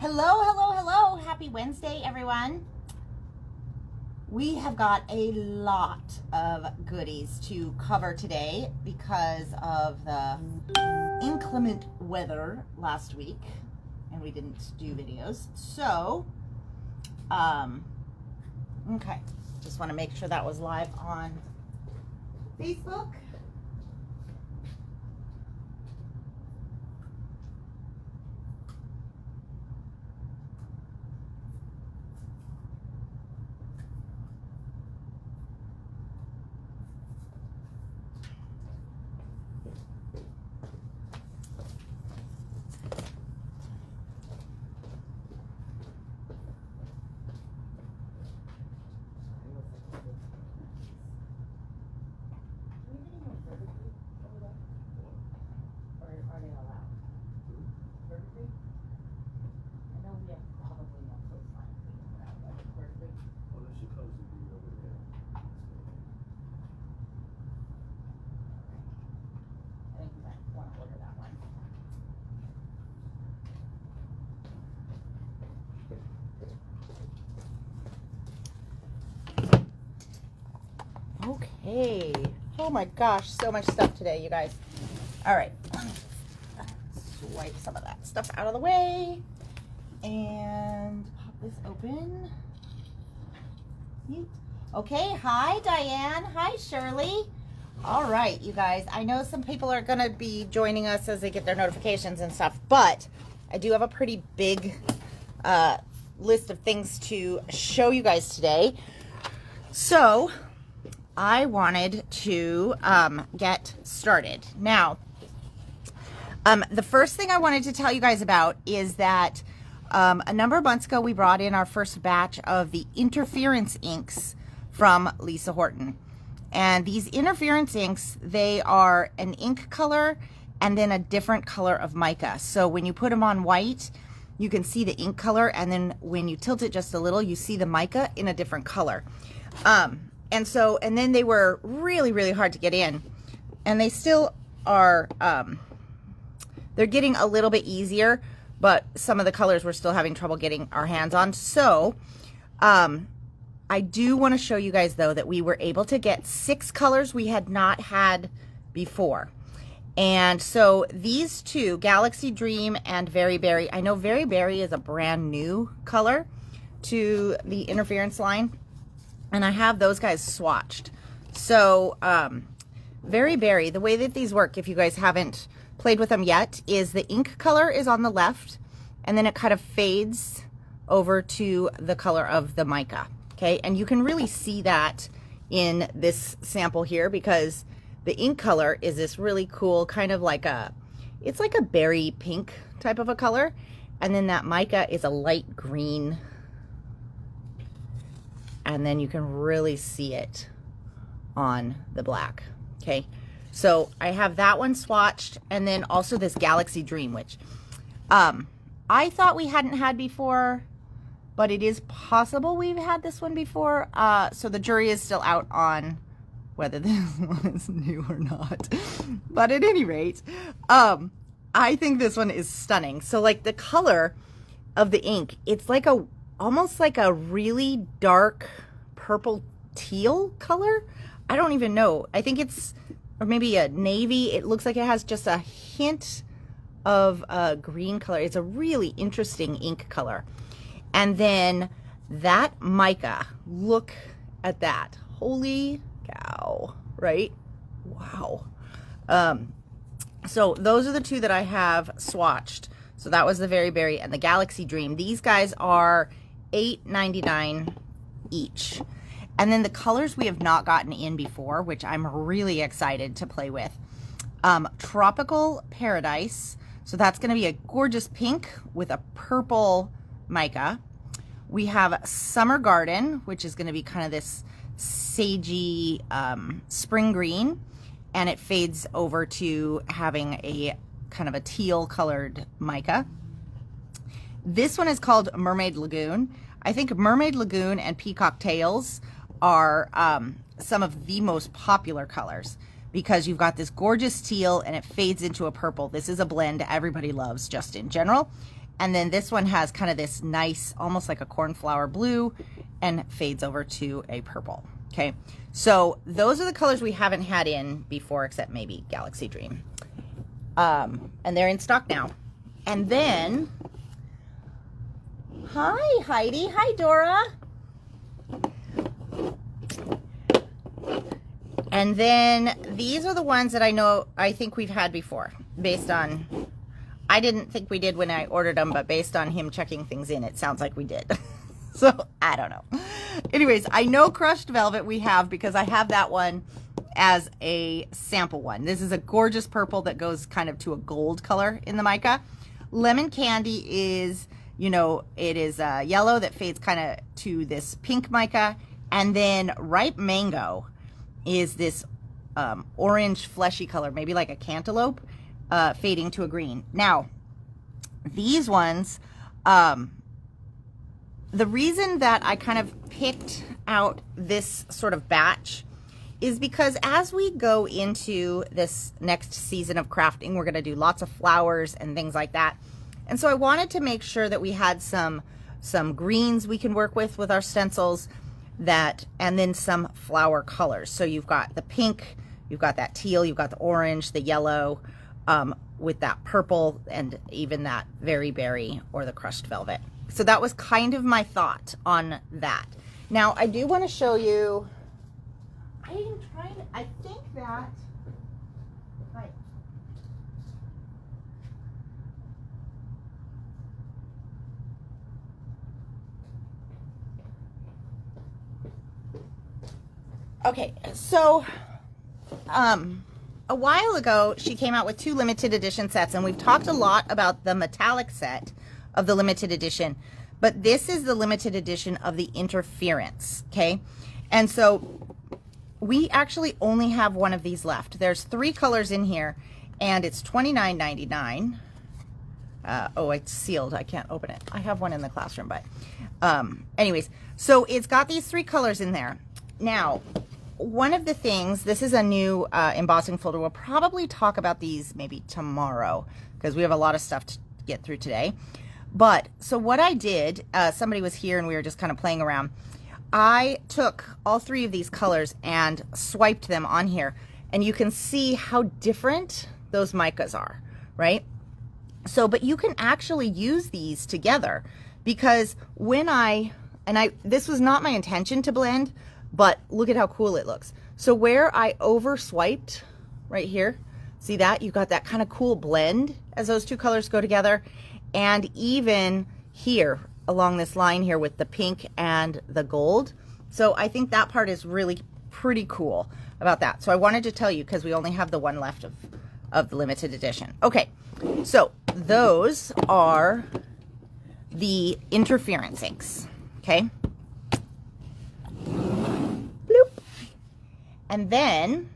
Hello, hello, hello. Happy Wednesday, everyone. We have got a lot of goodies to cover today because of the inclement weather last week, and we didn't do videos. So, okay. Just want to make sure that was live on Facebook. Okay. Oh my gosh, so much stuff today, you guys. All right. Swipe some of that stuff out of the way and pop this open. Okay. Hi, Diane. Hi, Shirley. All right, you guys. I know some people are going to be joining us as they get their notifications and stuff, but I do have a pretty big list of things to show you guys today. So I wanted to get started. Now, the first thing I wanted to tell you guys about is that a number of months ago, we brought in our first batch of the interference inks from Lisa Horton. And these interference inks, they are an ink color and then a different color of mica. So when you put them on white, you can see the ink color, and then when you tilt it just a little, you see the mica in a different color. And then they were really, really hard to get in, and they still are, they're getting a little bit easier, but some of the colors we're still having trouble getting our hands on. So, I do want to show you guys though that we were able to get 6 colors we had not had before. And so these two, Galaxy Dream and Very Berry, I know Very Berry is a brand new color to the interference line, and I have those guys swatched. So Very Berry, the way that these work, if you guys haven't played with them yet, is the ink color is on the left, and then it kind of fades over to the color of the mica. Okay, and you can really see that in this sample here, because the ink color is this really cool kind of like it's like a berry pink type of a color, and then that mica is a light green, and then you can really see it on the black. Okay, so I have that one swatched, and then also this Galaxy Dream, which I thought we hadn't had before, but it is possible we've had this one before. So the jury is still out on whether this one is new or not. But at any rate, I think this one is stunning. So like the color of the ink, it's like almost like a really dark purple teal color. I don't even know. I think it's, or maybe a navy. It looks like it has just a hint of a green color. It's a really interesting ink color. And then that mica, look at that. Holy cow, right? Wow. So those are the two that I have swatched. So that was the Very Berry and the Galaxy Dream. These guys are $8.99 each. And then the colors we have not gotten in before, which I'm really excited to play with. Tropical Paradise. So that's going to be a gorgeous pink with a purple mica. We have Summer Garden, which is going to be kind of this sagey spring green, and it fades over to having a kind of a teal colored mica. This one is called Mermaid Lagoon. I think Mermaid Lagoon and Peacock Tails are some of the most popular colors, because you've got this gorgeous teal and it fades into a purple. This is a blend everybody loves just in general. And then this one has kind of this nice, almost like a cornflower blue, and fades over to a purple. Okay, so those are the colors we haven't had in before, except maybe Galaxy Dream. And they're in stock now. And then, hi Heidi, hi Dora. And then these are the ones that I think we've had before, based on, I didn't think we did when I ordered them, but based on him checking things in, it sounds like we did. So I don't know. Anyways, I know Crushed Velvet we have, because I have that one as a sample one. This is a gorgeous purple that goes kind of to a gold color in the mica. Lemon Candy is, you know, it is yellow that fades kind of to this pink mica. And then Ripe Mango is this orange fleshy color, maybe like a cantaloupe, fading to a green. Now, these ones, the reason that I kind of picked out this sort of batch is because as we go into this next season of crafting, we're going to do lots of flowers and things like that. And so I wanted to make sure that we had some greens we can work with our stencils, and then some flower colors. So you've got the pink, you've got that teal, you've got the orange, the yellow, with that purple, and even that Very Berry or the Crushed Velvet. So that was kind of my thought on that. Now I do want to show you, I think that, okay, so a while ago she came out with 2 limited edition sets, and we've talked a lot about the metallic set of the limited edition, but this is the limited edition of the Interference. Okay, and so we actually only have one of these left. There's 3 colors in here, and it's $29.99. Oh, it's sealed, I can't open it. I have one in the classroom, but anyways, so it's got these 3 colors in there. Now, one of the things, this is a new embossing folder. We'll probably talk about these maybe tomorrow, because we have a lot of stuff to get through today. But so what I did, somebody was here and we were just kind of playing around. I took all 3 of these colors and swiped them on here, and you can see how different those micas are, right? So, but you can actually use these together, because when this was not my intention to blend, but look at how cool it looks. So where I over swiped right here, see that? You got that kind of cool blend as those 2 colors go together. And even here along this line here with the pink and the gold. So I think that part is really pretty cool about that. So I wanted to tell you, because we only have the one left of the limited edition. Okay, so those are the Interference inks. Okay. Bloop. And then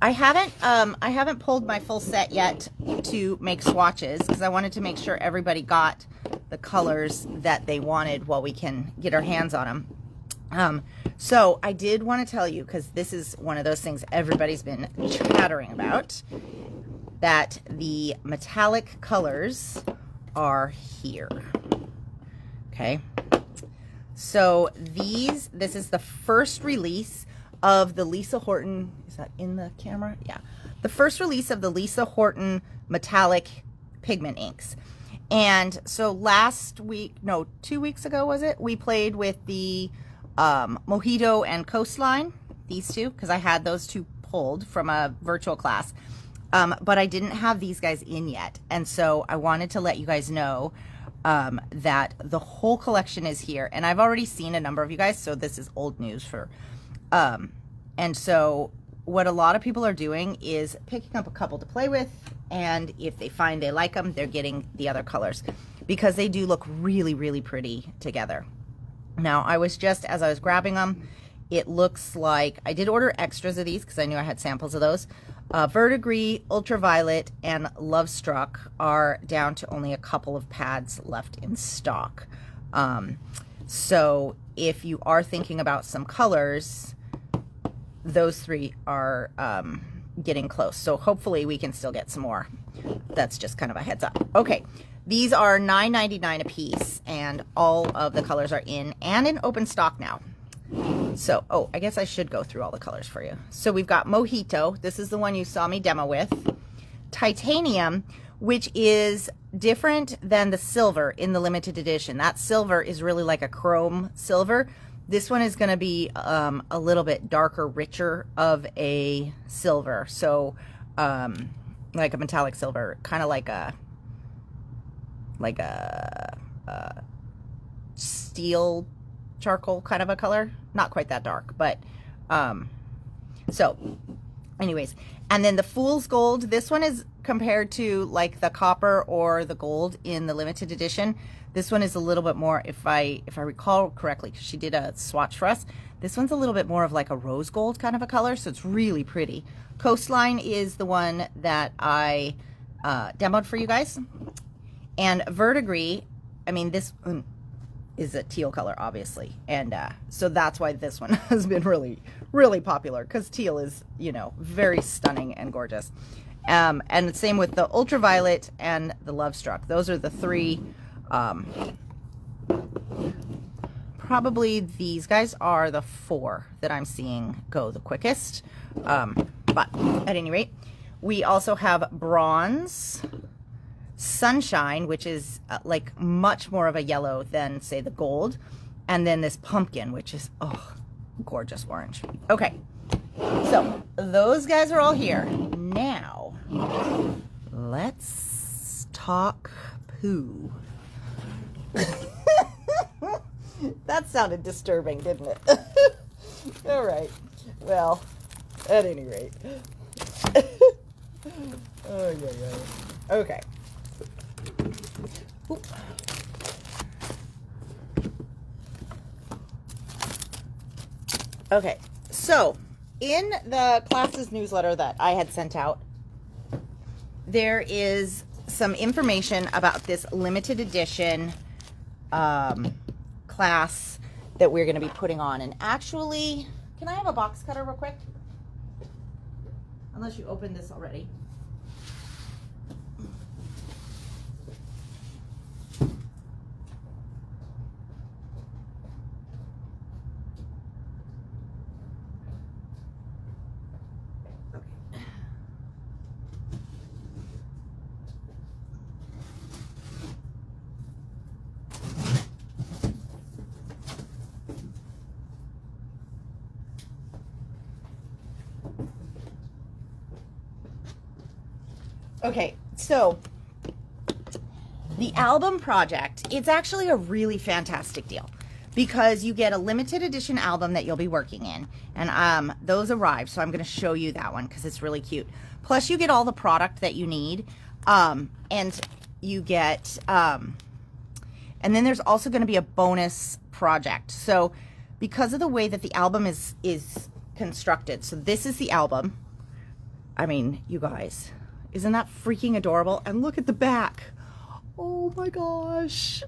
I haven't pulled my full set yet to make swatches, because I wanted to make sure everybody got the colors that they wanted while we can get our hands on them. So I did want to tell you, because this is one of those things everybody's been chattering about, that the metallic colors are here. Okay. So this is the first release of the Lisa Horton, is that in the camera? Yeah. The first release of the Lisa Horton metallic pigment inks. And so last week, no, 2 weeks ago was it? We played with the Mojito and Coastline, these 2, because I had those 2 pulled from a virtual class. But I didn't have these guys in yet. And so I wanted to let you guys know that the whole collection is here. And I've already seen a number of you guys, so this is old news for... and so what a lot of people are doing is picking up a couple to play with, and if they find they like them, they're getting the other colors, because they do look really, really pretty together. Now, as I was grabbing them, it looks like I did order extras of these because I knew I had samples of those. Verdigris, Ultraviolet, and Love Struck are down to only a couple of pads left in stock. So if you are thinking about some colors, those 3 are getting close. So hopefully we can still get some more. That's just kind of a heads up. Okay, These are $9.99 a piece, and all of the colors are in and in open stock now. So, oh, I guess I should go through all the colors for you. So we've got Mojito. This is the one you saw me demo with. Titanium, which is different than the silver in the limited edition. That silver is really like a chrome silver. This one is going to be a little bit darker, richer of a silver. So, like a metallic silver, kind of like a steel charcoal kind of a color. Not quite that dark, but so anyways. And then the Fool's Gold, this one is compared to like the copper or the gold in the limited edition. This one is a little bit more, if I recall correctly, because she did a swatch for us, this one's a little bit more of like a rose gold kind of a color, so it's really pretty. Coastline is the one that I demoed for you guys. And Verdigris, I mean, this one is a teal color, obviously. And so that's why this one has been really, really popular, because teal is, you know, very stunning and gorgeous. And the same with the Ultraviolet and the Love Struck. Those are the three. Probably these guys are the four that I'm seeing go the quickest. But at any rate, we also have Bronze, Sunshine, which is like much more of a yellow than, say, the gold. And then this Pumpkin, which is, oh, gorgeous orange. Okay, so those guys are all here. Now, let's talk Pooh. That sounded disturbing, didn't it? All right. Well, at any rate. Oh, yeah. Okay. Oop. Okay. So, in the classes newsletter that I had sent out, there is some information about this limited edition class that we're going to be putting on. And actually, can I have a box cutter real quick? Unless you opened this already. Okay, so the album project, it's actually a really fantastic deal because you get a limited edition album that you'll be working in, and those arrive, so I'm going to show you that one because it's really cute. Plus you get all the product that you need, and you get, and then there's also going to be a bonus project. So because of the way that the album is constructed, so this is the album. I mean, you guys, isn't that freaking adorable? And look at the back. Oh my gosh.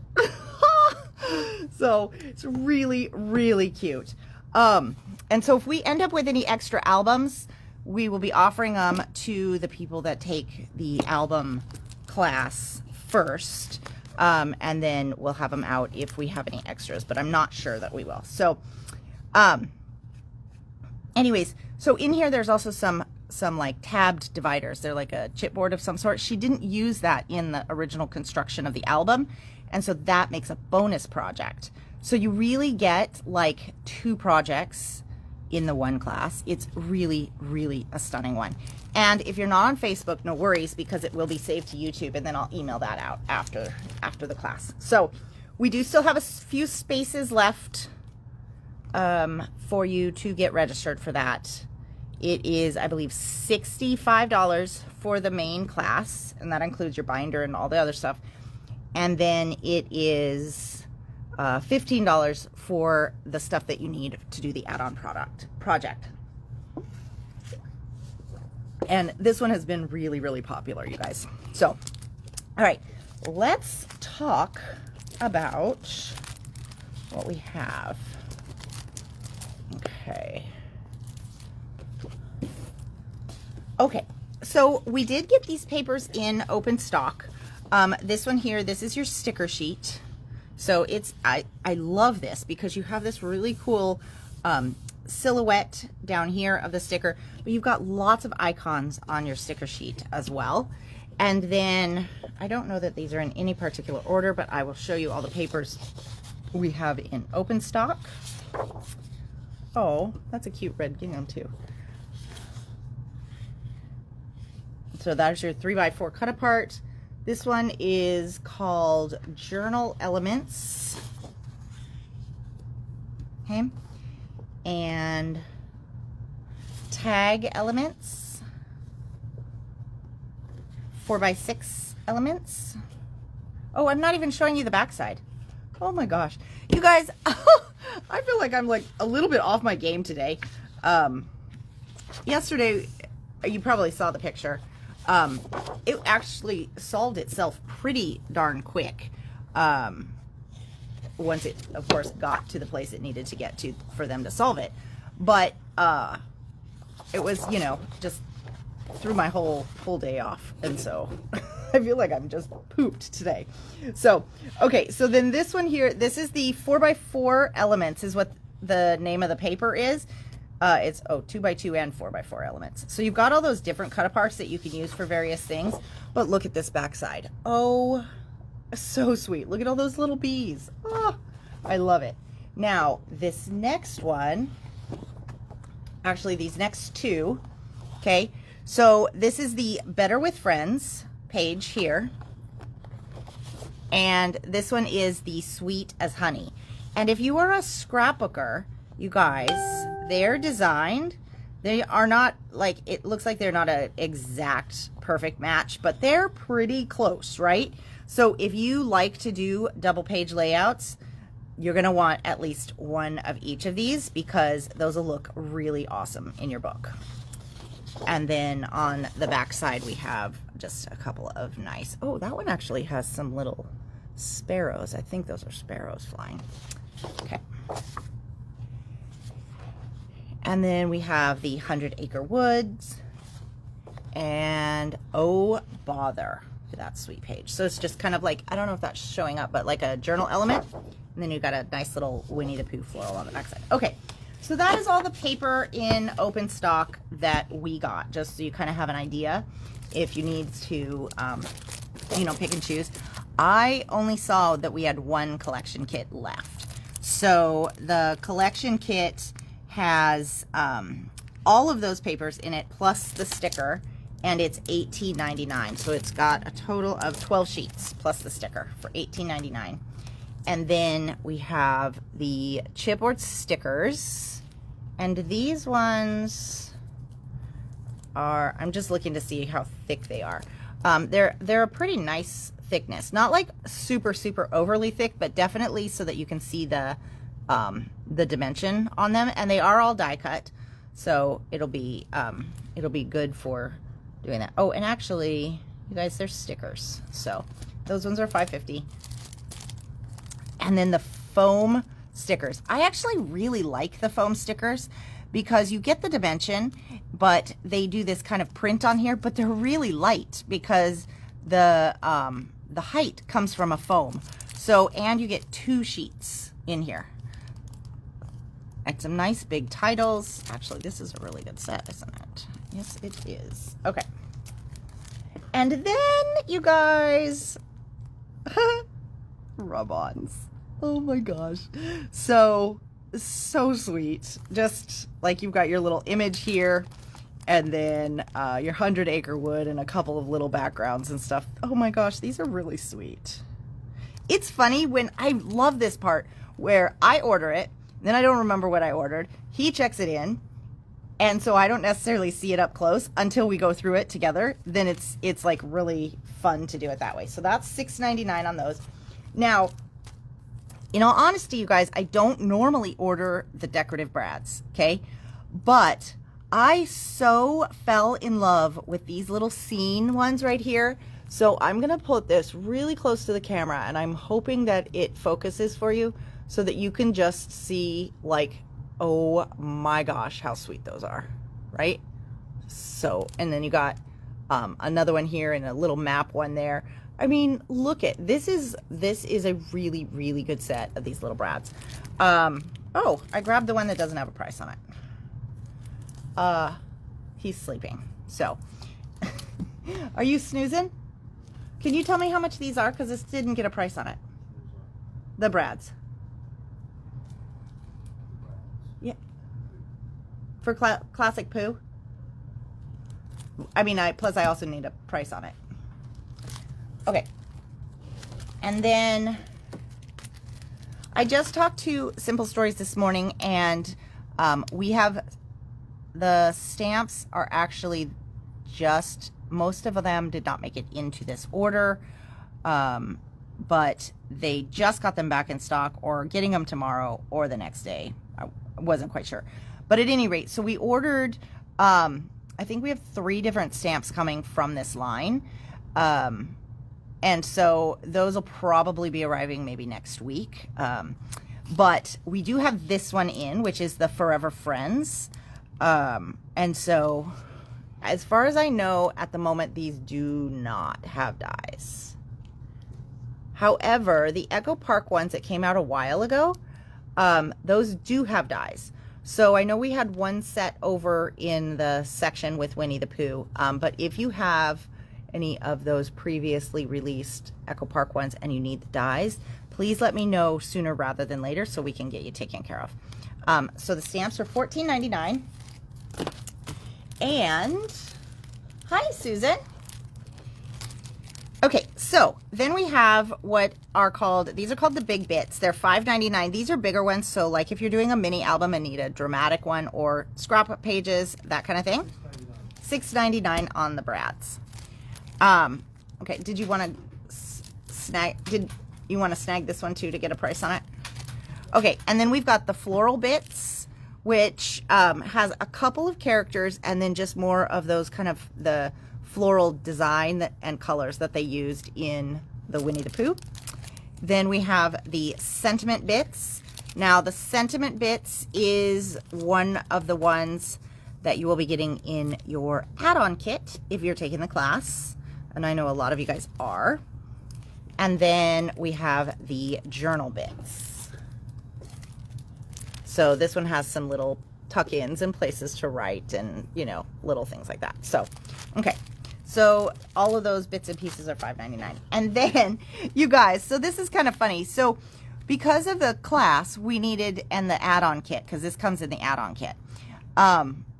So it's really, really cute. And so if we end up with any extra albums, we will be offering them to the people that take the album class first. And then we'll have them out if we have any extras, but I'm not sure that we will. So, anyways, so in here, there's also some like tabbed dividers. They're like a chipboard of some sort. She didn't use that in the original construction of the album, and so that makes a bonus project. So you really get like 2 projects in the one class. It's really, really a stunning one. And if you're not on Facebook, no worries, because it will be saved to YouTube, and then I'll email that out after the class. So we do still have a few spaces left for you to get registered for that. It is, I believe, $65 for the main class, and that includes your binder and all the other stuff. And then it is $15 for the stuff that you need to do the add-on project. And this one has been really, really popular, you guys. So, all right, let's talk about what we have. Okay, so we did get these papers in open stock. This one here, this is your sticker sheet. So it's, I love this because you have this really cool silhouette down here of the sticker, but you've got lots of icons on your sticker sheet as well. And then, I don't know that these are in any particular order, but I will show you all the papers we have in open stock. Oh, that's a cute red gingham too. So that's your 3x4 cut apart. This one is called Journal Elements. Okay. And Tag Elements. 4x6 elements. Oh, I'm not even showing you the backside. Oh my gosh. You guys, I feel like I'm like a little bit off my game today. Yesterday, you probably saw the picture. It actually solved itself pretty darn quick. Once it, of course, got to the place it needed to get to for them to solve it. But it was, you know, just threw my whole day off. And so I feel like I'm just pooped today. So, okay, so then this one here, this is the 4x4 elements is what the name of the paper is. It's 2x2 and 4x4 elements. So you've got all those different cut aparts that you can use for various things. But look at this backside. Oh, so sweet. Look at all those little bees. Oh, I love it. Now, this next one, actually these next two, okay. So this is the Better with Friends page here. And this one is the Sweet as Honey. And if you are a scrapbooker, you guys, they're designed, they are not like, it looks like they're not an exact perfect match, but they're pretty close, right? So if you like to do double page layouts, you're going to want at least one of each of these because those will look really awesome in your book. And then on the back side, we have just a couple of nice, oh, that one actually has some little sparrows. I think those are sparrows flying. Okay. And then we have the 100 Acre Woods and Oh Bother for that sweet page. So it's just kind of like, I don't know if that's showing up, but like a journal element. And then you've got a nice little Winnie the Pooh floral on the backside. Okay. So that is all the paper in open stock that we got, just so you kind of have an idea if you need to, you know, pick and choose. I only saw that we had one collection kit left. So the collection kit has all of those papers in it plus the sticker, and it's $18.99. So it's got a total of 12 sheets plus the sticker for $18.99. And then we have the chipboard stickers. And these ones are, I'm just looking to see how thick they are. They're a pretty nice thickness. Not like super, super overly thick, but definitely so that you can see the dimension on them. And they are all die cut. So it'll be good for doing that. Oh, and actually, you guys, they're stickers. So those ones are $5.50. And then the foam stickers. I actually really like the foam stickers because you get the dimension, but they do this kind of print on here, but they're really light because the height comes from a foam. So, and you get 2 sheets in here. And some nice big titles. Actually, this is a really good set, isn't it? Yes, it is. Okay. And then, you guys, rub-ons. Oh my gosh. So sweet. Just like you've got your little image here and then your 100 Acre Wood and a couple of little backgrounds and stuff. Oh my gosh, these are really sweet. It's funny when I love this part where I order it, then I don't remember what I ordered. He checks it in, and so I don't necessarily see it up close until we go through it together. Then it's like really fun to do it that way. So that's $6.99 on those. Now, in all honesty, you guys, I don't normally order the decorative brads, okay? But I so fell in love with these little scene ones right here. So I'm going to put this really close to the camera, and I'm hoping that it focuses for you so that you can just see, like, oh my gosh, how sweet those are, right? So, and then you got another one here and a little map one there. I mean, look at this is a really, really good set of these little brads. Oh, I grabbed the one that doesn't have a price on it. He's sleeping. So, are you snoozing? Can you tell me how much these are? Because this didn't get a price on it. The brads. Yeah. For classic Pooh. I mean, plus I also need a price on it. Okay. And then I just talked to Simple Stories this morning, and we have the stamps are actually just, most of them did not make it into this order, but they just got them back in stock, or getting them tomorrow or the next day. I wasn't quite sure. But at any rate, so we ordered, I think we have 3 different stamps coming from this line. And so those will probably be arriving maybe next week. But we do have this one in, which is the Forever Friends. And so as far as I know, at the moment, these do not have dies. However, the Echo Park ones that came out a while ago, those do have dies. So I know we had one set over in the section with Winnie the Pooh. But if you have any of those previously released Echo Park ones and you need the dies, please let me know sooner rather than later so we can get you taken care of. So the stamps are $14.99. And hi, Susan. Okay, so then we have what are called, these are called the big bits. They're $5.99. These are bigger ones. So like if you're doing a mini album and need a dramatic one or scrapbook pages, that kind of thing. $6.99 on the brads. Okay, did you want to snag this one too to get a price on it? Okay, and then we've got the floral bits, which has a couple of characters and then just more of those kind of the floral design and colors that they used in the Winnie the Pooh. Then we have the sentiment bits. Now the sentiment bits is one of the ones that you will be getting in your add-on kit if you're taking the class. And I know a lot of you guys are. And then we have the journal bits. So this one has some little tuck-ins and places to write and, you know, little things like that. So, okay. So all of those bits and pieces are $5.99. And then, you guys, so this is kind of funny. So because of the class, we needed, and the add-on kit, because this comes in the add-on kit,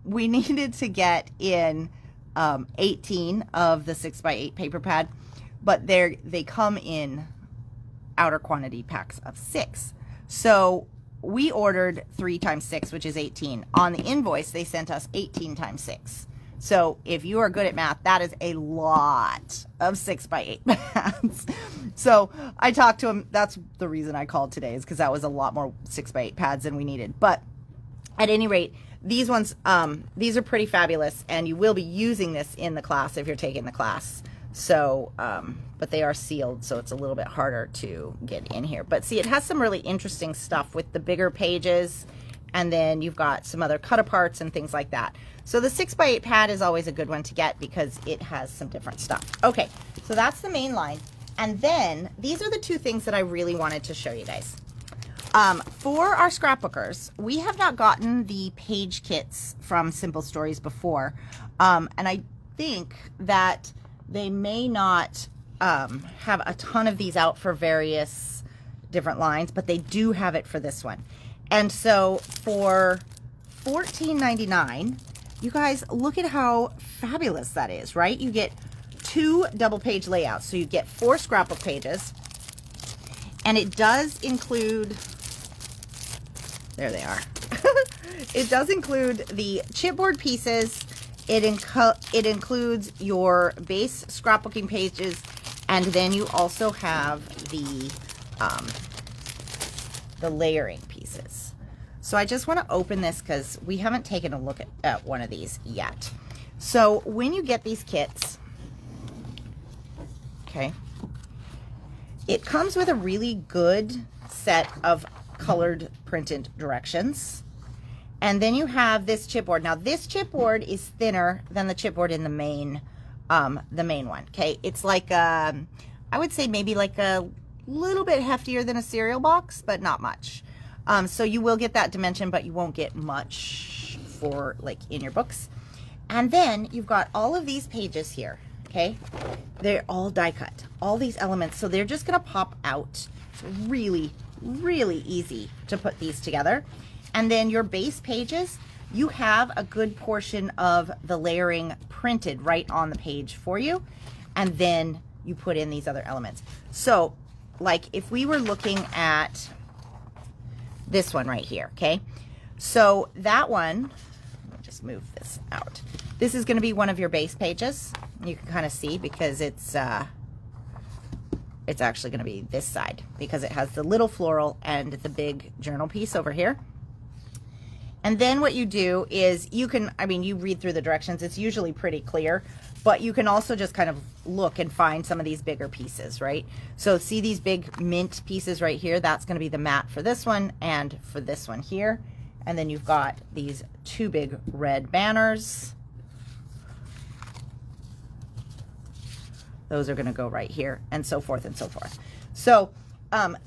we needed to get in 18 of the 6x8 paper pad, but they come in outer quantity packs of 6. So we ordered 3 times 6, which is 18. On the invoice, they sent us 18 times 6. So if you are good at math, that is a lot of 6x8 pads. So I talked to him. That's the reason I called today, is because that was a lot more 6x8 pads than we needed. But at any rate, these ones, these are pretty fabulous, and you will be using this in the class if you're taking the class. So, but they are sealed, so it's a little bit harder to get in here. But see, it has some really interesting stuff with the bigger pages, and then you've got some other cut-aparts and things like that. So the 6x8 pad is always a good one to get because it has some different stuff. Okay, so that's the main line. And then these are the 2 things that I really wanted to show you guys. For our scrapbookers, we have not gotten the page kits from Simple Stories before. And I think that they may not have a ton of these out for various different lines, but they do have it for this one. And so for $14.99, you guys, look at how fabulous that is, right? You get 2 double page layouts. So you get 4 scrapbook pages, and it does include, there they are. It does include the chipboard pieces. It includes your base scrapbooking pages, and then you also have the layering pieces. So I just want to open this because we haven't taken a look at one of these yet. So when you get these kits, okay, it comes with a really good set of colored printed directions. And then you have this chipboard. Now this chipboard is thinner than the chipboard in the main one. Okay, it's like I I would say maybe like a little bit heftier than a cereal box, but not much. So you will get that dimension, but you won't get much for like in your books. And then you've got all of these pages here, okay? They're all die cut, all these elements. So they're just gonna pop out. It's really, really easy to put these together. And then your base pages, you have a good portion of the layering printed right on the page for you. And then you put in these other elements. So like if we were looking at this one right here, okay? So that one, let me just move this out. This is gonna be one of your base pages. You can kind of see because it's actually gonna be this side because it has the little floral and the big journal piece over here. And then what you do is you can, I mean, you read through the directions, it's usually pretty clear, but you can also just kind of look and find some of these bigger pieces, right? So see these big mint pieces right here? That's gonna be the mat for this one and for this one here. And then you've got these two big red banners. Those are gonna go right here and so forth and so forth. So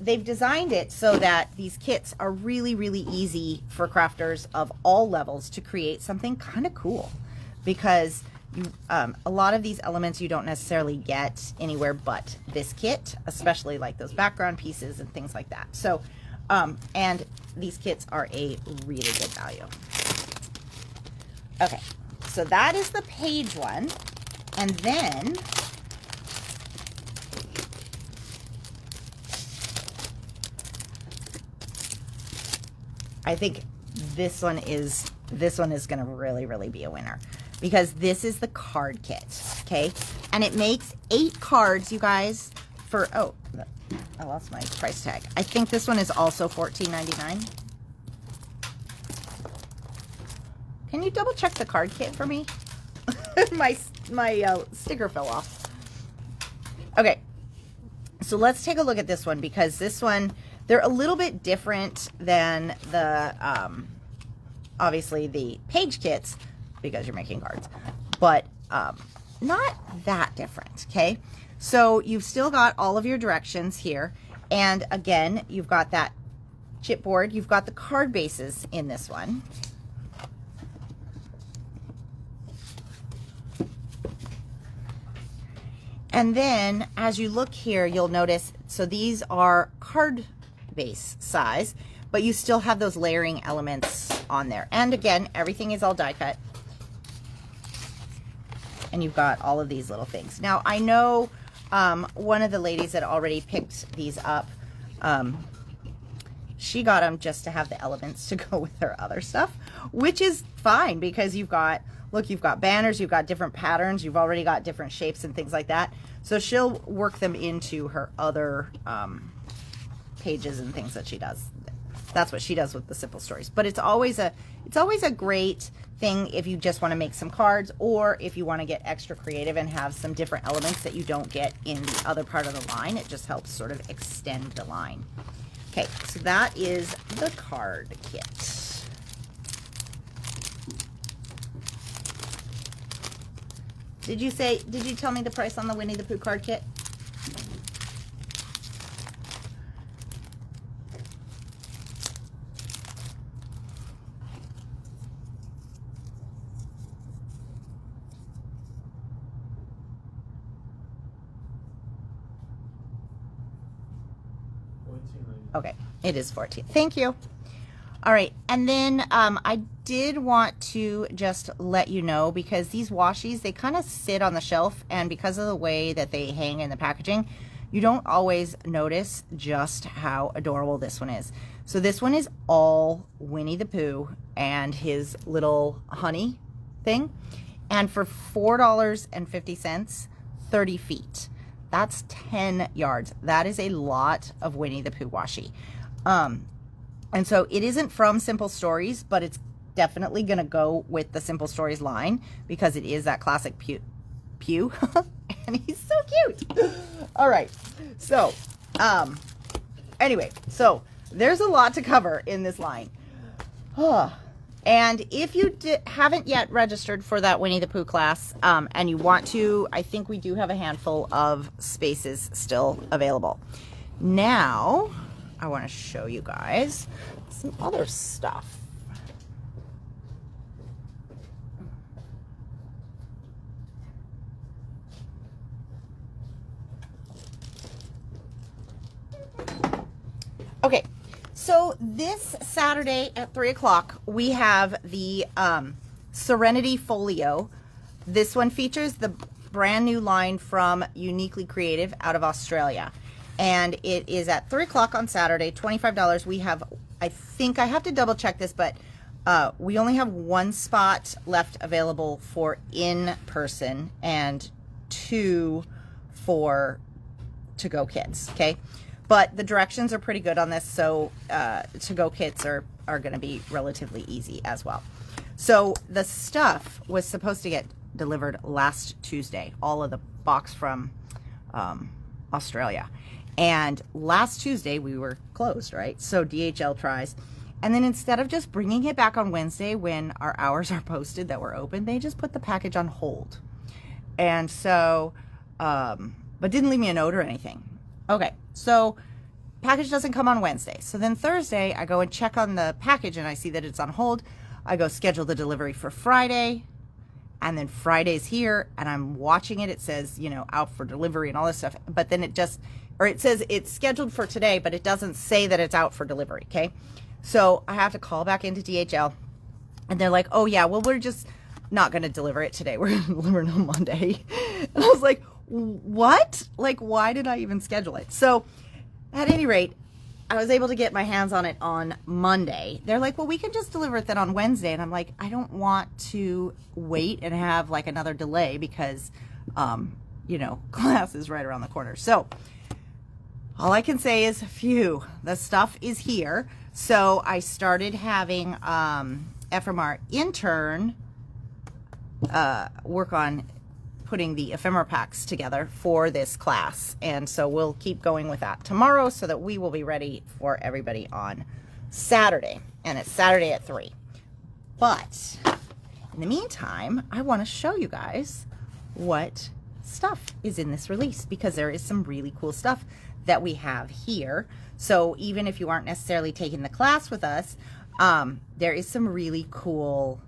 they've designed it so that these kits are really, really easy for crafters of all levels to create something kind of cool, because you, a lot of these elements you don't necessarily get anywhere but this kit, especially like those background pieces and things like that. So, and these kits are a really good value. Okay, so that is the page one. And then I think this one is gonna really, really be a winner, because this is the card kit, okay? And it makes 8 cards, you guys, for, oh, I lost my price tag. I think this one is also $14.99. Can you double check the card kit for me? my sticker fell off. Okay, so let's take a look at this one, because this one, they're a little bit different than the, obviously the page kits, because you're making cards, but not that different, okay? So you've still got all of your directions here. And again, you've got that chipboard. You've got the card bases in this one. And then as you look here, you'll notice, so these are card base size, but you still have those layering elements on there. And again, everything is all die cut. And you've got all of these little things. Now, I know one of the ladies that already picked these up, she got them just to have the elements to go with her other stuff, which is fine, because you've got, look, you've got banners, you've got different patterns, you've already got different shapes and things like that. So she'll work them into her other pages and things that she does. That's what she does with the simple stories. But it's always a great thing if you just want to make some cards, or if you want to get extra creative and have some different elements that you don't get in the other part of the line. It just helps sort of extend the line. Okay, so that is the card kit. Did you tell me the price on the Winnie the Pooh card kit? Okay, it is 14. Thank you. All right, and then I did want to just let you know, because these washies, they kind of sit on the shelf, and because of the way that they hang in the packaging, you don't always notice just how adorable this one is. So this one is all Winnie the Pooh and his little honey thing, and for $4.50, 30 feet. That's 10 yards. That is a lot of Winnie the Pooh washi. And so it isn't from Simple Stories, but it's definitely going to go with the Simple Stories line, because it is that classic Pooh. And he's so cute. All right. So, anyway, so there's a lot to cover in this line. And if you haven't yet registered for that Winnie the Pooh class, and you want to, I think we do have a handful of spaces still available. Now, I want to show you guys some other stuff. Okay, so this Saturday at 3 o'clock, we have the Serenity Folio. This one features the brand new line from Uniquely Creative out of Australia. And it is at 3 o'clock on Saturday, $25. We have, I think I have to double check this, but we only have one spot left available for in-person and 2 for to-go kits, okay? But the directions are pretty good on this, so to-go kits are going to be relatively easy as well. So the stuff was supposed to get delivered last Tuesday, all of the box from Australia. And last Tuesday we were closed, right? So DHL tries. And then instead of just bringing it back on Wednesday when our hours are posted that we're open, they just put the package on hold. And so, but didn't leave me a note or anything. Okay, so package doesn't come on Wednesday. So then Thursday, I go and check on the package and I see that it's on hold. I go schedule the delivery for Friday, and then Friday's here and I'm watching it. It says, you know, out for delivery and all this stuff. But then it just, or it says it's scheduled for today, but it doesn't say that it's out for delivery, okay? So I have to call back into DHL and they're like, oh yeah, well, we're just not going to deliver it today. We're going to deliver it on Monday. And I was like, what? Like, why did I even schedule it? So at any rate, I was able to get my hands on it on Monday. They're like, well, we can just deliver it then on Wednesday. And I'm like, I don't want to wait and have like another delay because, you know, class is right around the corner. So all I can say is, phew, the stuff is here. So I started having FMR intern work on putting the ephemera packs together for this class. And so we'll keep going with that tomorrow so that we will be ready for everybody on Saturday. And it's Saturday at 3. But in the meantime, I want to show you guys what stuff is in this release, because there is some really cool stuff that we have here. So even if you aren't necessarily taking the class with us, there is some really cool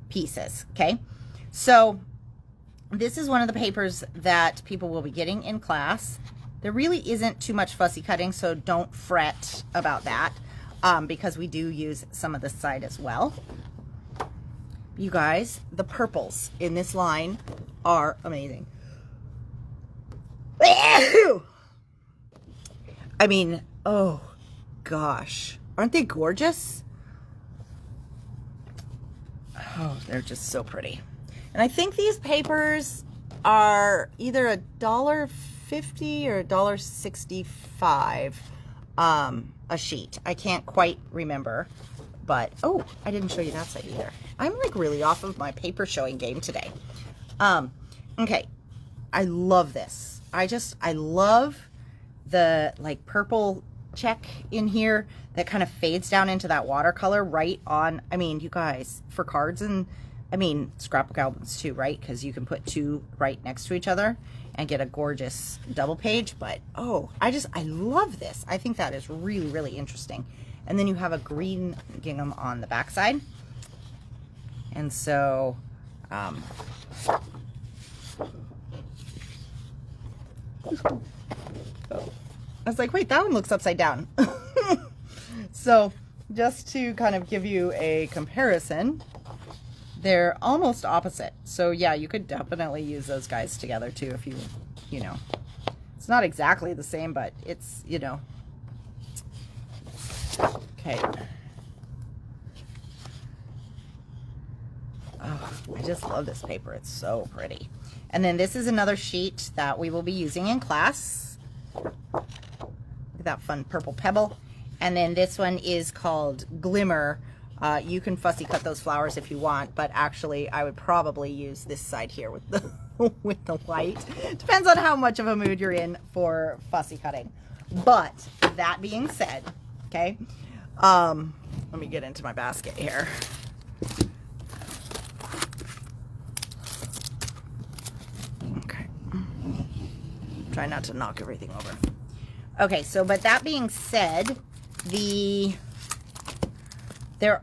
pieces, okay? So this is one of the papers that people will be getting in class. There really isn't too much fussy cutting, so don't fret about that, because we do use some of this side as well. You guys, the purples in this line are amazing. I mean, oh gosh, aren't they gorgeous? Oh, they're just so pretty. And I think these papers are either $1.50 or $1.65 a sheet. I can't quite remember, but oh, I didn't show you that side either. I'm like really off of my paper showing game today. Okay, I love this. I love the like purple check in here that kind of fades down into that watercolor right on. I mean, you guys, for cards and I mean, scrapbook albums too, right? Because you can put 2 right next to each other and get a gorgeous double page. But, oh, I love this. I think that is really, really interesting. And then you have a green gingham on the backside. And so, I was like, wait, that one looks upside down. So, just to kind of give you a comparison, they're almost opposite. So yeah, you could definitely use those guys together too if you know. It's not exactly the same, but it's, you know. Okay. Oh, I just love this paper. It's so pretty. And then this is another sheet that we will be using in class. Look at that fun purple pebble. And then this one is called Glimmer. You can fussy cut those flowers if you want, but actually I would probably use this side here with the with the white. Depends on how much of a mood you're in for fussy cutting. But that being said, okay, let me get into my basket here. Try not to knock everything over. Okay, so but that being said, there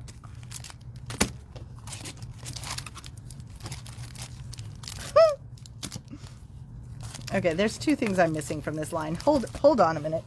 okay, there's two things I'm missing from this line. Hold on a minute.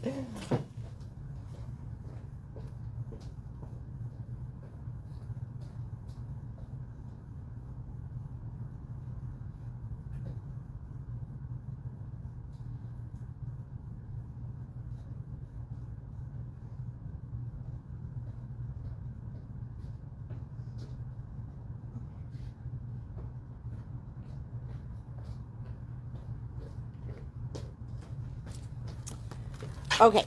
Okay,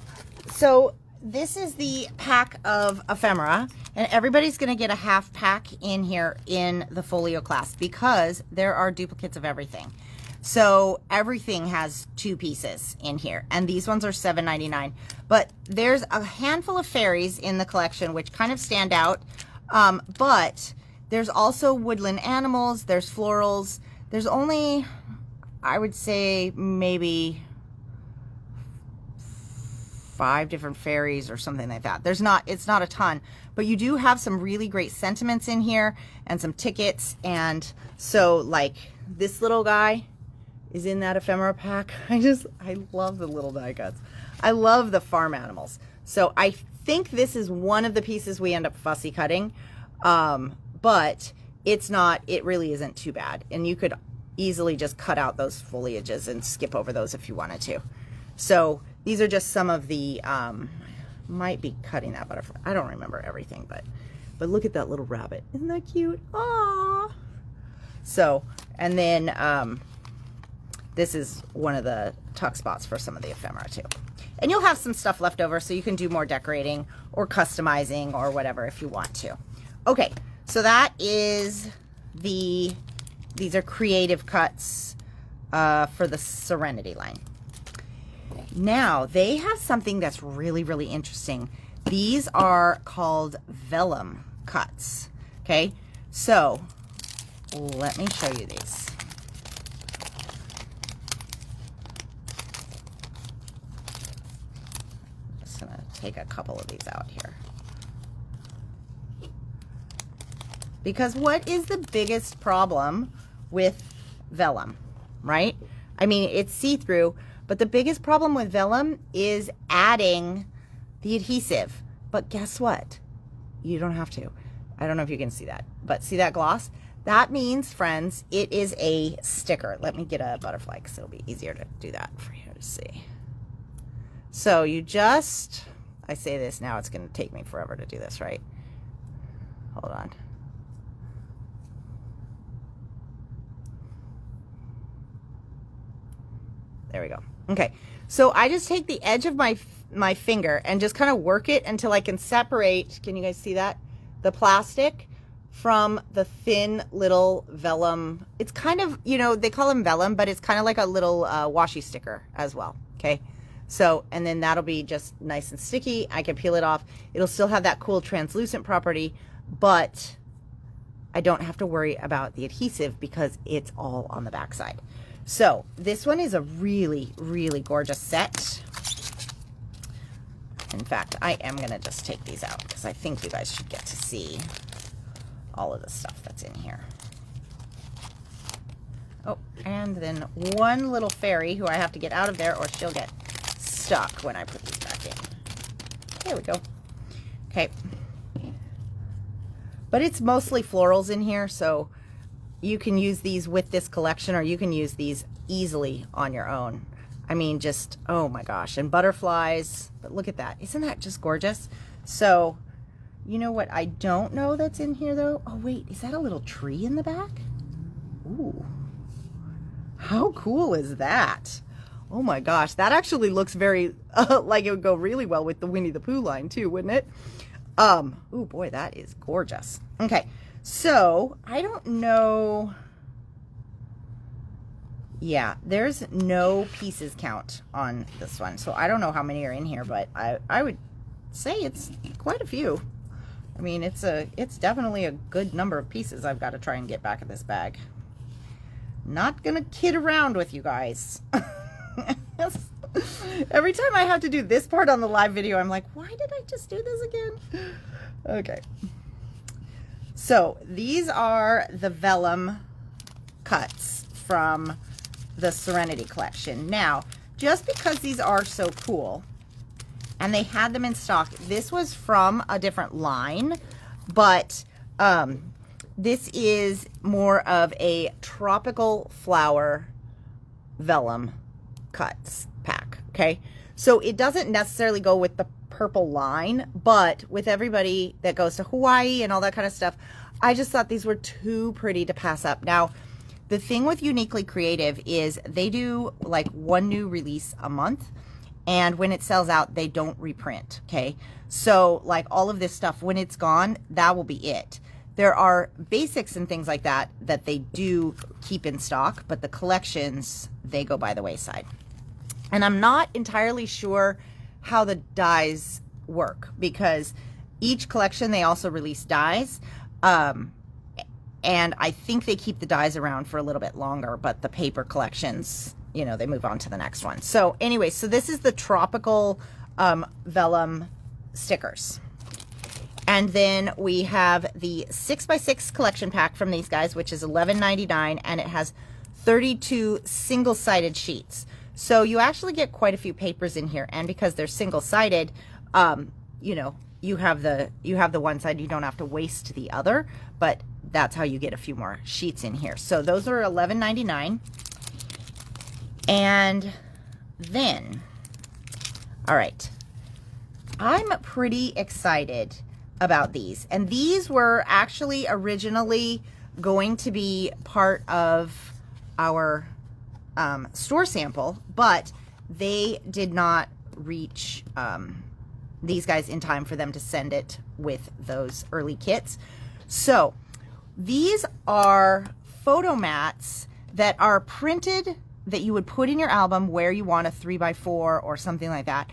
so this is the pack of ephemera, and everybody's going to get a half pack in here in the folio class because there are duplicates of everything. So everything has 2 pieces in here, and these ones are $7.99. But there's a handful of fairies in the collection which kind of stand out, but there's also woodland animals, there's florals. There's only, I would say, maybe 5 different fairies or something like that. It's not a ton, but you do have some really great sentiments in here and some tickets. And so like this little guy is in that ephemera pack. I love the little die cuts. I love the farm animals. So I think this is one of the pieces we end up fussy cutting. But it really isn't too bad. And you could easily just cut out those foliages and skip over those if you wanted to. So these are just some of the, might be cutting that butterfly. I don't remember everything, but look at that little rabbit. Isn't that cute? Aww. So, and then this is one of the tuck spots for some of the ephemera too. And you'll have some stuff left over so you can do more decorating or customizing or whatever if you want to. Okay, so that is these are creative cuts for the Serenity line. Now, they have something that's really, really interesting. These are called vellum cuts, okay? So, let me show you these. I'm just gonna take a couple of these out here. Because what is the biggest problem with vellum, right? I mean, it's see-through, but the biggest problem with vellum is adding the adhesive. But guess what? You don't have to. I don't know if you can see that, but see that gloss? That means, friends, it is a sticker. Let me get a butterfly because it'll be easier to do that for you to see. So you just, I say this now, it's going to take me forever to do this, right? Hold on. There we go. Okay, so I just take the edge of my finger and just kind of work it until I can separate, can you guys see that? The plastic from the thin little vellum. It's kind of, you know, they call them vellum, but it's kind of like a little washi sticker as well, okay? So, and then that'll be just nice and sticky. I can peel it off. It'll still have that cool translucent property, but I don't have to worry about the adhesive because it's all on the back side. So this one is a really, really gorgeous set. In fact, I am going to just take these out because I think you guys should get to see all of the stuff that's in here. Oh, and then one little fairy who I have to get out of there or she'll get stuck when I put these back in. There we go. Okay. But it's mostly florals in here, so you can use these with this collection or you can use these easily on your own. I mean, just, oh my gosh. And butterflies, but look at that. Isn't that just gorgeous? So, you know what I don't know that's in here though? Oh wait, is that a little tree in the back? Ooh, how cool is that? Oh my gosh, that actually looks very, like it would go really well with the Winnie the Pooh line too, wouldn't it? Oh boy, that is gorgeous. Okay. So, I don't know. Yeah, there's no pieces count on this one. So, I don't know how many are in here, but I would say it's quite a few. I mean, it's definitely a good number of pieces I've got to try and get back in this bag. Not going to kid around with you guys. Every time I have to do this part on the live video, I'm like, why did I just do this again? Okay. So these are the vellum cuts from the Serenity collection. Now, just because these are so cool and they had them in stock, this was from a different line, but this is more of a tropical flower vellum cuts pack. Okay, so it doesn't necessarily go with the purple line, but with everybody that goes to Hawaii and all that kind of stuff, I just thought these were too pretty to pass up. Now, the thing with Uniquely Creative is they do like one new release a month, and when it sells out, they don't reprint. Okay, so like all of this stuff, when it's gone, that will be it. There are basics and things like that that they do keep in stock, but the collections, they go by the wayside. And I'm not entirely sure how the dies work, because each collection, they also release dies. And I think they keep the dies around for a little bit longer, but the paper collections, you know, they move on to the next one. So anyway, so this is the tropical vellum stickers. And then we have the 6x6 collection pack from these guys, which is $11.99, and it has 32 single-sided sheets. So you actually get quite a few papers in here, and because they're single-sided, you know, you have the one side, you don't have to waste the other, but that's how you get a few more sheets in here. So those are $11.99. And then, all right, I'm pretty excited about these. And these were actually originally going to be part of our store sample, but they did not reach these guys in time for them to send it with those early kits. So these are photo mats that are printed that you would put in your album where you want a 3x4 or something like that,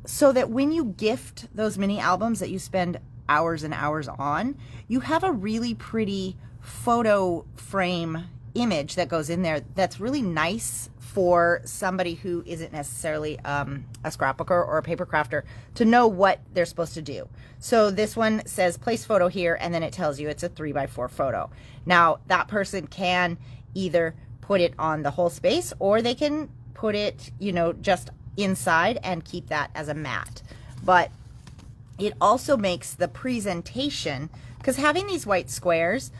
so that when you gift those mini albums that you spend hours and hours on, you have a really pretty photo frame image that goes in there that's really nice for somebody who isn't necessarily a scrapbooker or a paper crafter to know what they're supposed to do. So this one says place photo here, and then it tells you it's a 3x4 photo. Now that person can either put it on the whole space, or they can put it, you know, just inside and keep that as a mat. But it also makes the presentation, because having these white squares,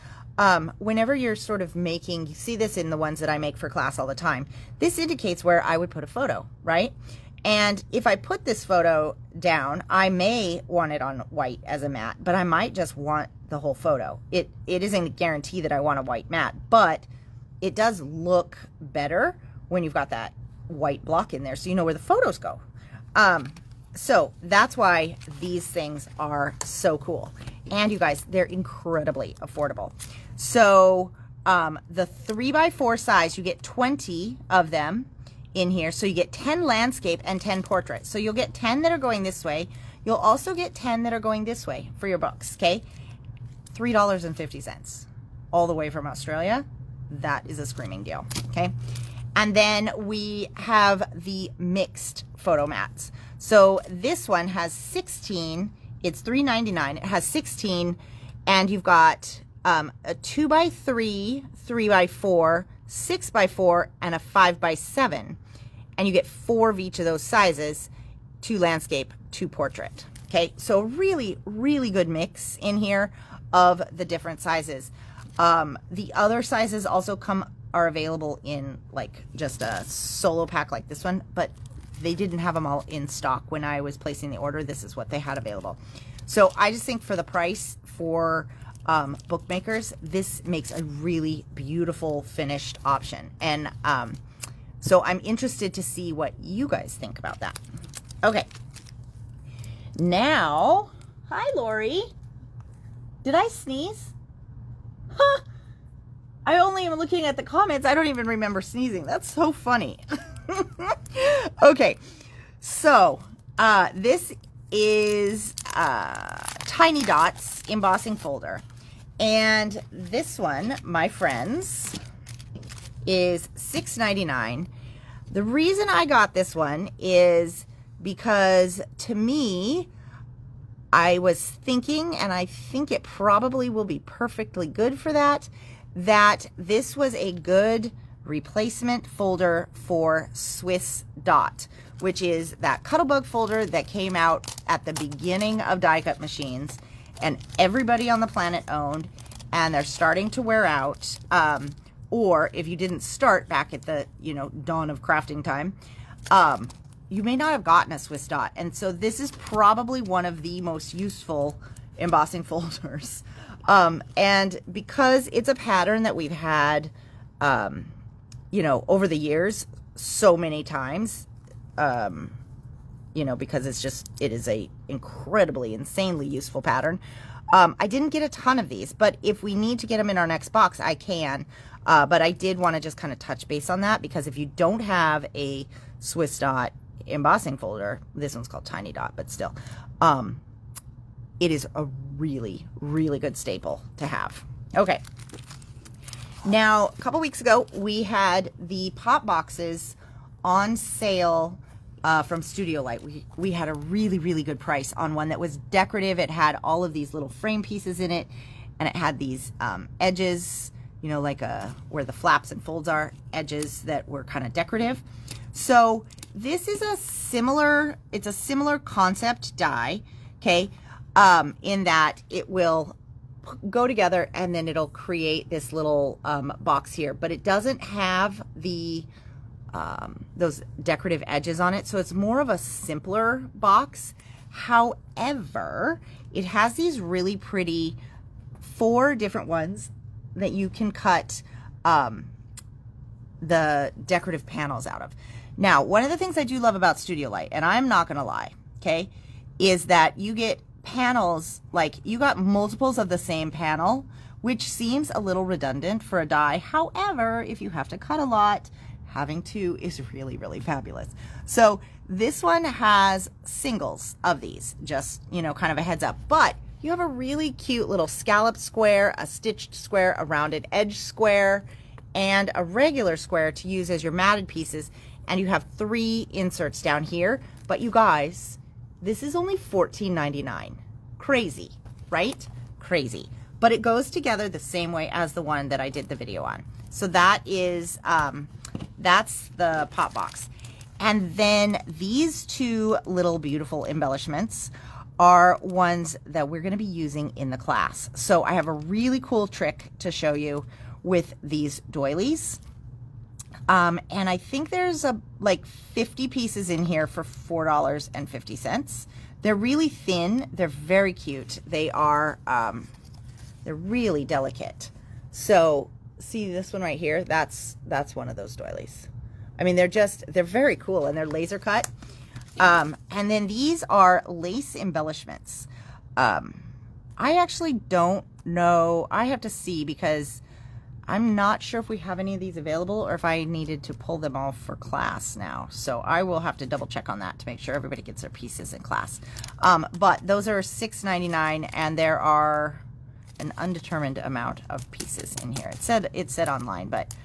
whenever you're sort of making, you see this in the ones that I make for class all the time, this indicates where I would put a photo, right? And if I put this photo down, I may want it on white as a mat, but I might just want the whole photo. It isn't a guarantee that I want a white mat, but it does look better when you've got that white block in there, so you know where the photos go. So that's why these things are so cool. And you guys, they're incredibly affordable. So the 3x4 size, you get 20 of them in here. So you get 10 landscape and 10 portrait. So you'll get 10 that are going this way. You'll also get 10 that are going this way for your books, okay? $3.50 all the way from Australia. That is a screaming deal, okay? And then we have the mixed photo mats. So this one has 16, it's $3.99. It has 16, and you've got a 2x3, 3x4, 6x4, and a 5x7. And you get 4 of each of those sizes, 2 landscape, 2 portrait. Okay, so really, really good mix in here of the different sizes. The other sizes also are available in like just a solo pack like this one, but they didn't have them all in stock when I was placing the order. This is what they had available. So I just think for the price for bookmakers, this makes a really beautiful finished option. And so I'm interested to see what you guys think about that. Okay. Now, hi Lori. Did I sneeze? Huh. I only am looking at the comments. I don't even remember sneezing. That's so funny. Okay, so this is Tiny Dots embossing folder, and this one, my friends, is $6.99. The reason I got this one is because, to me, I was thinking, and I think it probably will be perfectly good for that this was a good replacement folder for Swiss Dot, which is that Cuttlebug folder that came out at the beginning of die cut machines and everybody on the planet owned, and they're starting to wear out. Or if you didn't start back at the, dawn of crafting time, you may not have gotten a Swiss Dot. And so this is probably one of the most useful embossing folders. And because it's a pattern that we've had, over the years so many times, because it is a incredibly, insanely useful pattern. I didn't get a ton of these, but if we need to get them in our next box, I can. But I did want to just kind of touch base on that, because if you don't have a Swiss Dot embossing folder, this one's called Tiny Dot, but still, it is a really, really good staple to have. Okay. Now, a couple weeks ago, we had the pop boxes on sale from Studio Light. We had a really, really good price on one that was decorative. It had all of these little frame pieces in it, and it had these edges, like where the flaps and folds are, edges that were kind of decorative. So this is it's a similar concept die, okay, in that it will go together and then it'll create this little box here, but it doesn't have the those decorative edges on it, so it's more of a simpler box. However, it has these really pretty 4 different ones that you can cut the decorative panels out of. Now, one of the things I do love about Studio Light, and I'm not gonna lie, okay, is that you get panels, like you got multiples of the same panel, which seems a little redundant for a die. However, if you have to cut a lot, having 2 is really, really fabulous. So this one has singles of these, just, kind of a heads up. But you have a really cute little scalloped square, a stitched square, a rounded edge square, and a regular square to use as your matted pieces. And you have 3 inserts down here. But you guys, this is only $14.99. Crazy, right? Crazy. But it goes together the same way as the one that I did the video on. So that is, that's the pop box. And then these 2 little beautiful embellishments are ones that we're going to be using in the class. So I have a really cool trick to show you with these doilies. And I think there's like 50 pieces in here for $4.50. They're really thin. They're very cute. They are, they're really delicate. So see this one right here? That's one of those doilies. I mean, they're very cool, and they're laser cut. And then these are lace embellishments. I actually don't know. I have to see, because I'm not sure if we have any of these available or if I needed to pull them all for class now. So I will have to double check on that to make sure everybody gets their pieces in class. But those are $6.99, and there are an undetermined amount of pieces in here. It said online, but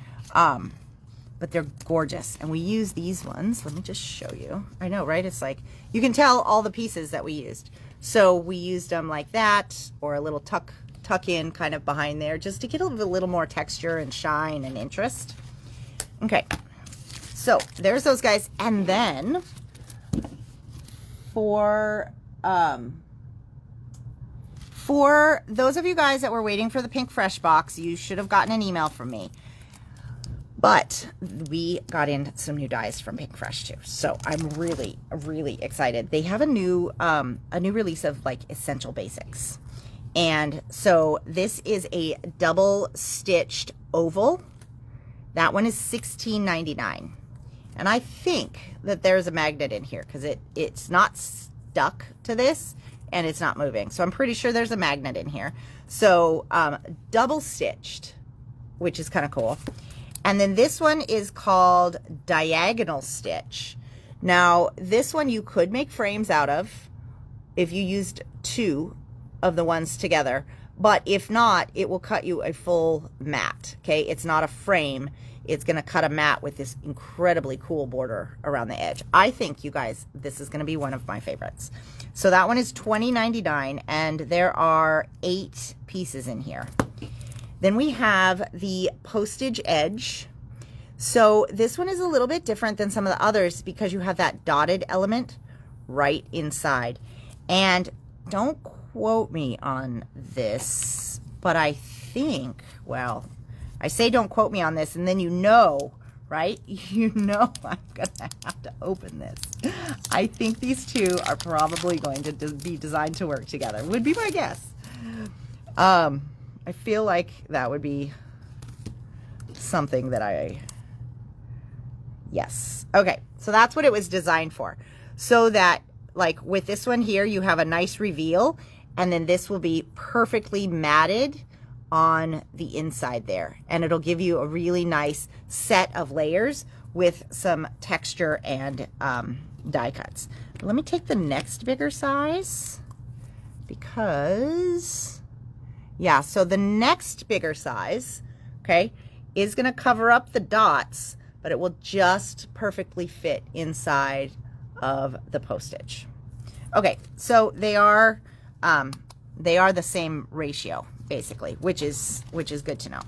they're gorgeous. And we use these ones. Let me just show you. I know, right? It's like, you can tell all the pieces that we used. So we used them like that, or a little tuck in kind of behind there, just to get a little more texture and shine and interest. Okay, so there's those guys. And then for those of you guys that were waiting for the PinkFresh box, you should have gotten an email from me. But we got in some new dies from PinkFresh too, so I'm really, really excited. They have a new release of like Essential Basics, and so this is a double stitched oval. That one is $16.99, and I think that there's a magnet in here because it's not stuck to this and it's not moving. So I'm pretty sure there's a magnet in here. So double stitched, which is kind of cool. And then this one is called Diagonal Stitch. Now, this one you could make frames out of if you used 2 of the ones together. But if not, it will cut you a full mat, okay? It's not a frame. it's going to cut a mat with this incredibly cool border around the edge. I think, you guys, this is going to be one of my favorites. So that one is $20.99, and there are 8 pieces in here. Then we have the postage edge. So this one is a little bit different than some of the others because you have that dotted element right inside. And don't quote me on this, but I think, well, I say don't quote me on this, and then you know, right? You know I'm going to have to open this. I think these two are probably going to be designed to work together, would be my guess. I feel like that would be something that yes. Okay, so that's what it was designed for. So that, like with this one here, you have a nice reveal, and then this will be perfectly matted on the inside there. And it'll give you a really nice set of layers with some texture and die cuts. Let me take the next bigger size because, yeah, so the next bigger size, okay, is going to cover up the dots, but it will just perfectly fit inside of the postage. Okay, so they are the same ratio basically, which is good to know.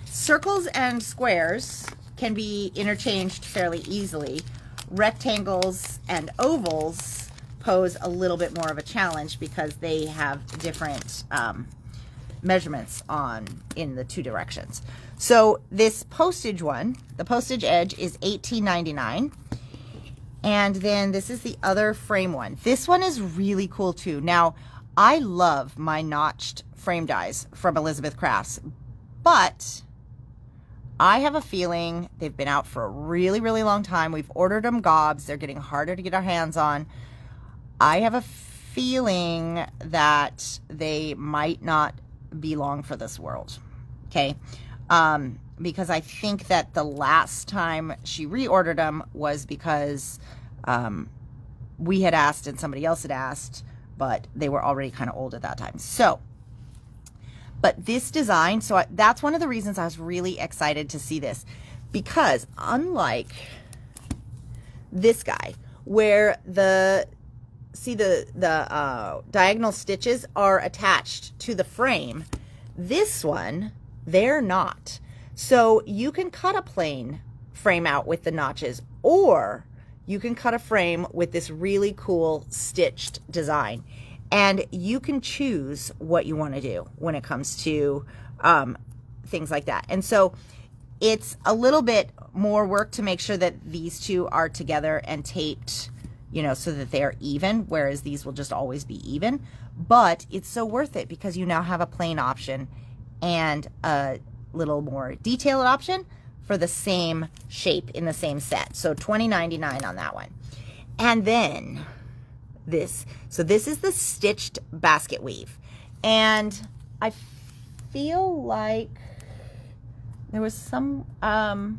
Circles and squares can be interchanged fairly easily. Rectangles and ovals pose a little bit more of a challenge because they have different measurements in the 2 directions. So this postage one, the postage edge, is $18.99. And then this is the other frame one. This one is really cool too. Now, I love my notched frame dies from Elizabeth Crafts, but I have a feeling they've been out for a really, really long time. We've ordered them gobs. They're getting harder to get our hands on. I have a feeling that they might not be long for this world, okay? Because I think that the last time she reordered them was because we had asked and somebody else had asked, but they were already kind of old at that time. So, but this design, that's one of the reasons I was really excited to see this, because unlike this guy, where the diagonal stitches are attached to the frame, this one, they're not. So you can cut a plain frame out with the notches, or you can cut a frame with this really cool stitched design. And you can choose what you want to do when it comes to things like that. And so it's a little bit more work to make sure that these two are together and taped, you know, so that they're even, whereas these will just always be even. But it's so worth it because you now have a plain option and a little more detailed option for the same shape in the same set. So $20.99 on that one. And then this. So this is the stitched basket weave. And I feel like there was some, I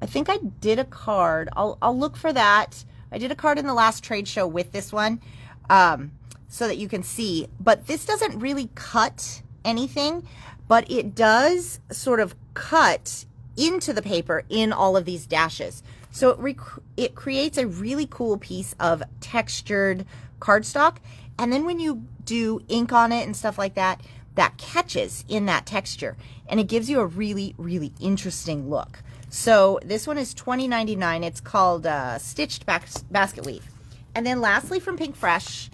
think I did a card. I'll look for that. I did a card in the last trade show with this one so that you can see. But this doesn't really cut anything, but it does sort of cut into the paper in all of these dashes. So it creates a really cool piece of textured cardstock. And then when you do ink on it and stuff like that, that catches in that texture. And it gives you a really, really interesting look. So this one is $20.99. It's called Stitched Basket Weave. And then lastly from PinkFresh,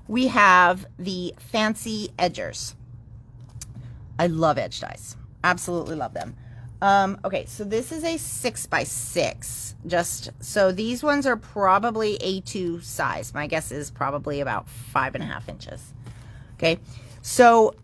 we have the Fancy Edgers. I love edge dies. Absolutely love them. Okay, so this is a 6x6. So these ones are probably A2 size. My guess is probably about 5.5 inches. Okay, so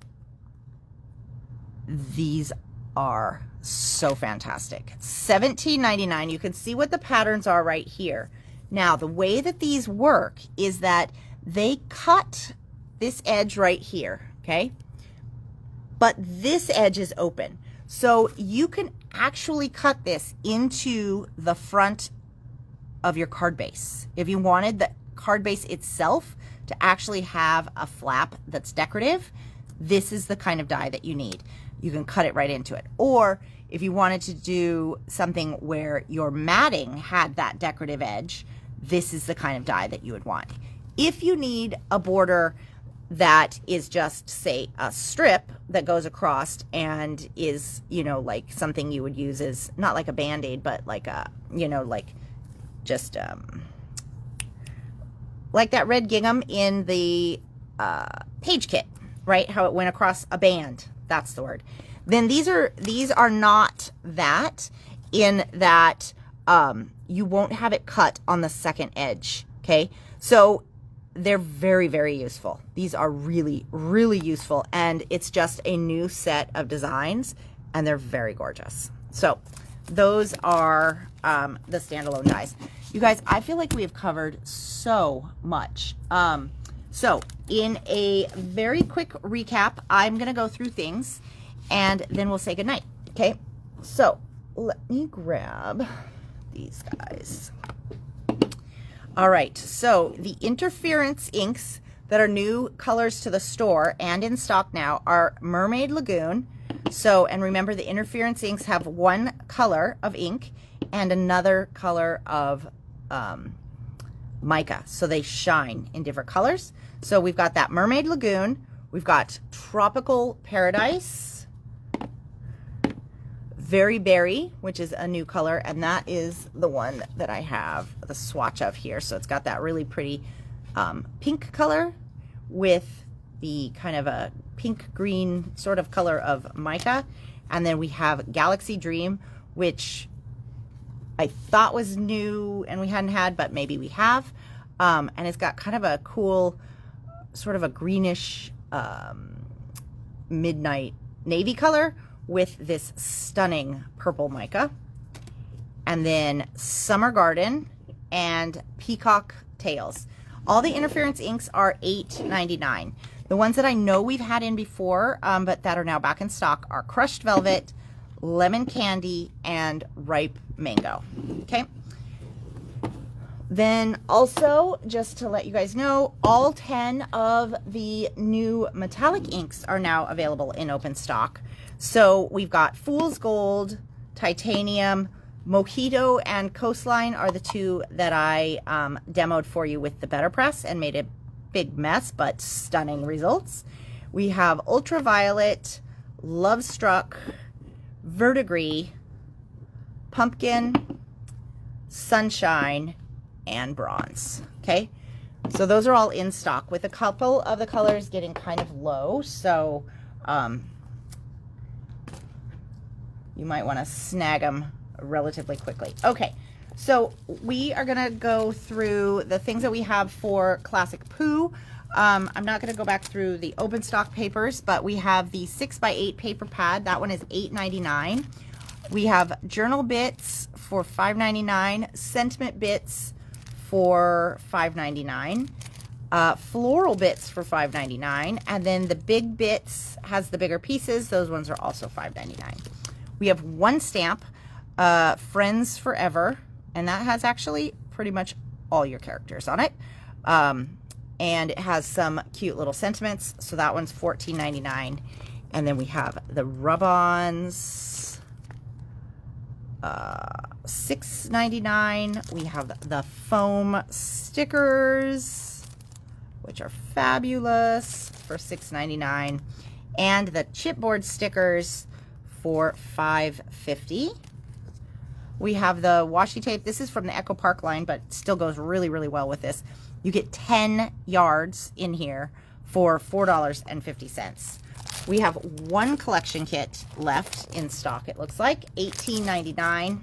these are so fantastic. $17.99. You can see what the patterns are right here. Now, the way that these work is that they cut this edge right here, okay? But this edge is open. So you can actually cut this into the front of your card base. If you wanted the card base itself to actually have a flap that's decorative, this is the kind of die that you need. you can cut it right into it. Or if you wanted to do something where your matting had that decorative edge, this is the kind of die that you would want. If you need a border that is just, say, a strip that goes across and is, you know, like something you would use as, not like a Band-Aid, but like a, you know, like just like that red gingham in the page kit, right? How it went across a band, that's the word. Then these are not that, in that you won't have it cut on the second edge, okay? So they're very, very useful. These are really, really useful, and it's just a new set of designs, and they're very gorgeous. So those are the standalone dies. You guys, I feel like we have covered so much. So in a very quick recap, I'm going to go through things, and then we'll say goodnight, okay? So let me grab these guys. All right, so the interference inks that are new colors to the store and in stock now are Mermaid Lagoon. So, and remember, the interference inks have one color of ink and another color of mica. So they shine in different colors. So we've got that Mermaid Lagoon. We've got Tropical Paradise. Very Berry, which is a new color, and that is the one that I have the swatch of here. So it's got that really pretty pink color with the kind of a pink green sort of color of mica. And then we have Galaxy Dream, which I thought was new and we hadn't had, but maybe we have. And it's got kind of a cool sort of a greenish midnight navy color with this stunning purple mica. And then Summer Garden and Peacock Tails. All the interference inks are $8.99. The ones that I know we've had in before, but that are now back in stock, are Crushed Velvet, Lemon Candy, and Ripe Mango. Okay. Then also, just to let you guys know, all 10 of the new metallic inks are now available in open stock. So we've got Fool's Gold, Titanium, Mojito, and Coastline are the two that I demoed for you with the Better Press and made a big mess, but stunning results. We have Ultraviolet, Love Struck, Verdigris, Pumpkin, Sunshine, and Bronze. Okay, so those are all in stock, with a couple of the colors getting kind of low, so you might want to snag them relatively quickly. Okay, so we are going to go through the things that we have for Classic Pooh. I'm not going to go back through the open stock papers, but we have the 6x8 paper pad. That one is $8.99. We have journal bits for $5.99, sentiment bits for $5.99, floral bits for $5.99, and then the big bits has the bigger pieces. Those ones are also $5.99. We have one stamp, Friends Forever, and that has actually pretty much all your characters on it. And it has some cute little sentiments, so that one's $14.99. And then we have the rub-ons, $6.99. We have the foam stickers, which are fabulous, for $6.99. And the chipboard stickers for $5.50. We have the washi tape. This is from the Echo Park line, but still goes really, really well with this. You get 10 yards in here for $4.50. We have one collection kit left in stock, it looks like, $18.99.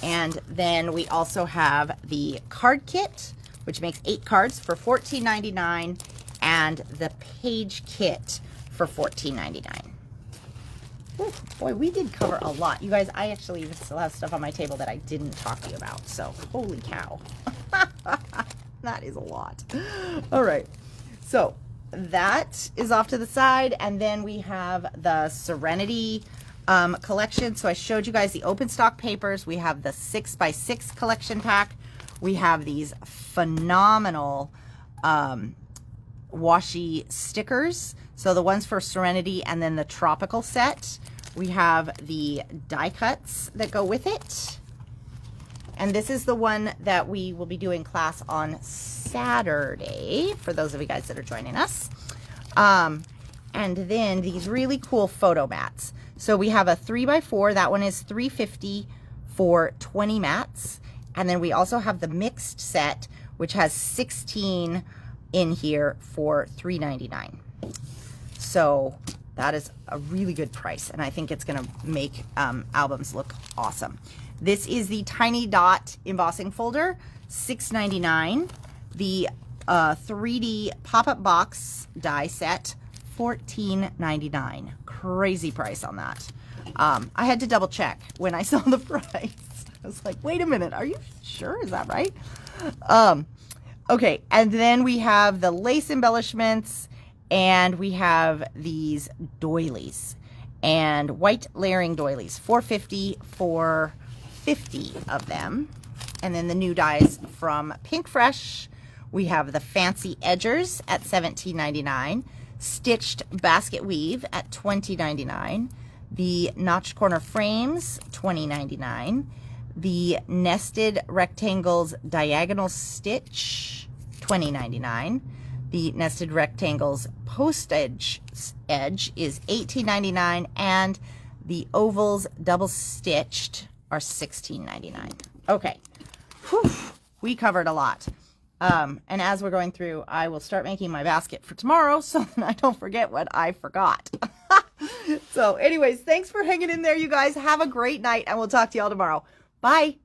And then we also have the card kit, which makes 8 cards for $14.99, and the page kit for $14.99. Ooh, boy, we did cover a lot. You guys, I actually even still have stuff on my table that I didn't talk to you about, so holy cow. That is a lot. All right, so that is off to the side, and then we have the Serenity collection. So I showed you guys the open stock papers. We have the 6x6 collection pack. We have these phenomenal washi stickers. So the ones for Serenity and then the tropical set. We have the die cuts that go with it. And this is the one that we will be doing class on Saturday for those of you guys that are joining us. And then these really cool photo mats. So we have a 3x4. That one is $3.50 for 20 mats. And then we also have the mixed set, which has 16 in here for $3.99. So that is a really good price, and I think it's going to make albums look awesome. This is the Tiny Dot embossing folder, $6.99. The 3D pop-up box die set, $14.99. Crazy price on that. I had to double check when I saw the price. I was like, wait a minute, are you sure? Is that right? Okay, and then we have the lace embellishments, and we have these doilies and white layering doilies, $4.50 for 50 of them. And then the new dies from PinkFresh. We have the fancy edgers at $17.99, stitched basket weave at $20.99, the notch corner frames $20.99, the nested rectangles diagonal stitch $20.99. The nested rectangles postage edge is $18.99, and the ovals double stitched are $16.99. Okay, whew, we covered a lot. And as we're going through, I will start making my basket for tomorrow so that I don't forget what I forgot. So anyways, thanks for hanging in there, you guys. Have a great night, and we'll talk to y'all tomorrow. Bye.